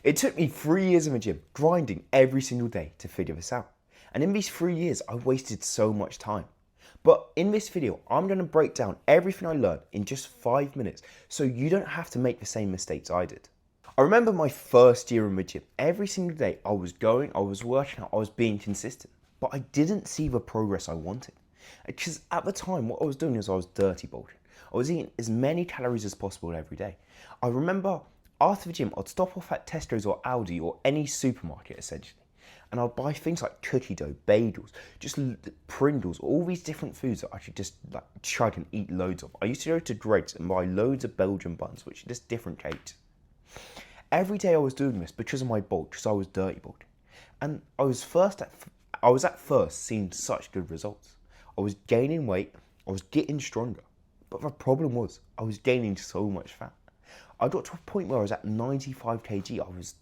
It took me 3 years in the gym, grinding every single day to figure this out. And in these 3 years, I wasted so much time. But in this video, I'm going to break down everything I learned in just 5 minutes so you don't have to make the same mistakes I did. I remember my first year in the gym. Every single day I was going, I was working out, I was being consistent. But I didn't see the progress I wanted. Because at the time, what I was doing is I was dirty bulking. I was eating as many calories as possible every day. I remember after the gym, I'd stop off at Tesco's or Aldi or any supermarket essentially. And I'd buy things like cookie dough, bagels, just Pringles, all these different foods that I should just like chug and eat loads of. I used to go to Greggs and buy loads of Belgian buns, which are just different cakes. Every day I was doing this because of my bulk, because I was dirty bulking. And I was at first seeing such good results. I was gaining weight, I was getting stronger. But the problem was, I was gaining so much fat. I got to a point where I was at 95 kg.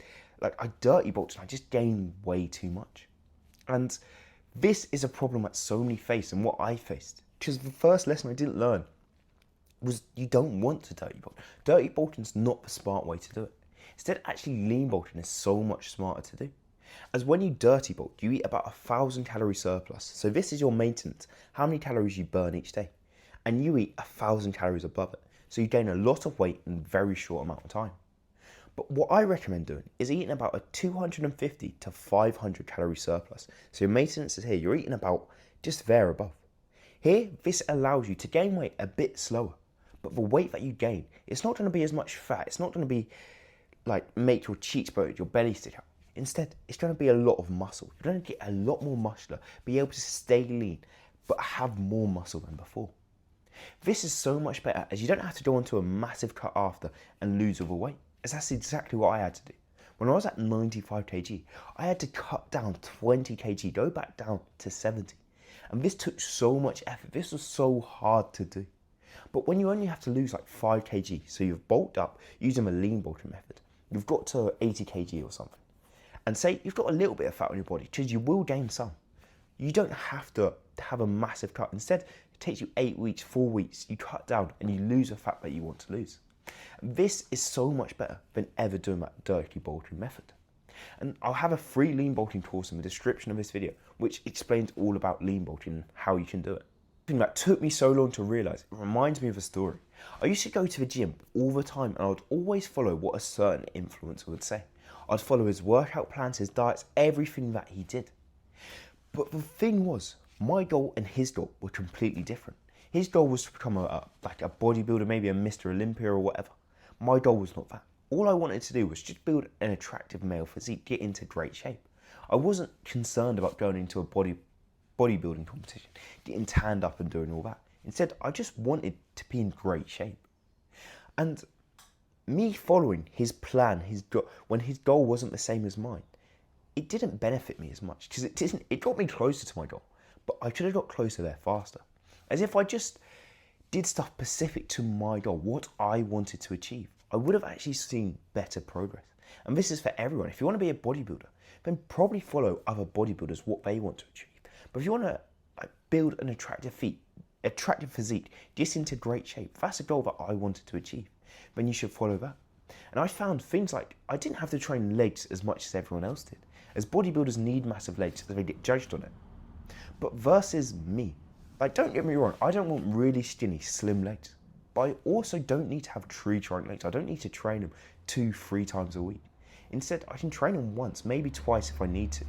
I dirty bulked and I just gained way too much. And this is a problem that so many face and what I faced. Because the first lesson I didn't learn was you don't want to dirty bulk. Dirty bulking's not the smart way to do it. Instead, actually lean bulking is so much smarter to do. As when you dirty bulk, you eat about 1,000 calorie surplus. So this is your maintenance, how many calories you burn each day. And you eat 1,000 calories above it. So you gain a lot of weight in a very short amount of time. But what I recommend doing is eating about a 250 to 500 calorie surplus. So your maintenance is here, you're eating about just there above. Here, this allows you to gain weight a bit slower. But the weight that you gain, it's not going to be as much fat. It's not going to be like make your cheeks bloat, your belly stick out. Instead, it's going to be a lot of muscle. You're going to get a lot more muscular, be able to stay lean, but have more muscle than before. This is so much better as you don't have to go onto a massive cut after and lose all the weight. As that's exactly what I had to do. When I was at 95 kg, I had to cut down 20 kg, go back down to 70. And this took so much effort. This was so hard to do. But when you only have to lose like 5 kg, so you've bulked up using the lean bulking method, you've got to 80 kg or something. And say you've got a little bit of fat on your body, because you will gain some. You don't have to have a massive cut. Instead, it takes you 8 weeks, 4 weeks, you cut down and you lose the fat that you want to lose. This is so much better than ever doing that dirty bulking method. And I'll have a free lean bulking course in the description of this video, which explains all about lean bulking and how you can do it. Something that took me so long to realize, it reminds me of a story. I used to go to the gym all the time and I would always follow what a certain influencer would say. I'd follow his workout plans, his diets, everything that he did. But the thing was, my goal and his goal were completely different. His goal was to become a bodybuilder, maybe a Mr. Olympia or whatever. My goal was not that. All I wanted to do was just build an attractive male physique, get into great shape. I wasn't concerned about going into a bodybuilding competition, getting tanned up and doing all that. Instead, I just wanted to be in great shape. And me following his plan, when his goal wasn't the same as mine, it didn't benefit me as much because it got me closer to my goal, but I could have got closer there faster. As if I just did stuff specific to my goal, what I wanted to achieve, I would have actually seen better progress. And this is for everyone. If you want to be a bodybuilder, then probably follow other bodybuilders, what they want to achieve. But if you want to build an attractive physique, get into great shape, that's a goal that I wanted to achieve, then you should follow that. And I found things like I didn't have to train legs as much as everyone else did, as bodybuilders need massive legs so they get judged on it. But versus me, like don't get me wrong, I don't want really skinny, slim legs, but I also don't need to have tree trunk legs. I don't need to train them 2-3 times a week. Instead, I can train them once, maybe twice if I need to.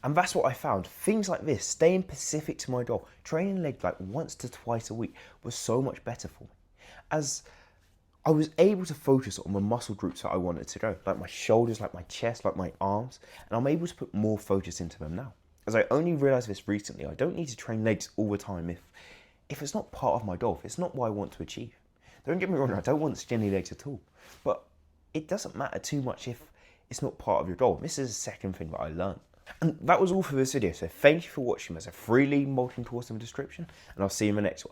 And that's what I found. Things like this, staying specific to my goal, training legs like once to twice a week was so much better for me. As I was able to focus on the muscle groups that I wanted to go, like my shoulders, like my chest, like my arms, and I'm able to put more focus into them now. As I only realized this recently, I don't need to train legs all the time if it's not part of my goal, if it's not what I want to achieve. Don't get me wrong, I don't want skinny legs at all, but it doesn't matter too much if it's not part of your goal. This is the second thing that I learned. And that was all for this video, so thank you for watching. There's a free lean bulking course in the description, and I'll see you in the next one.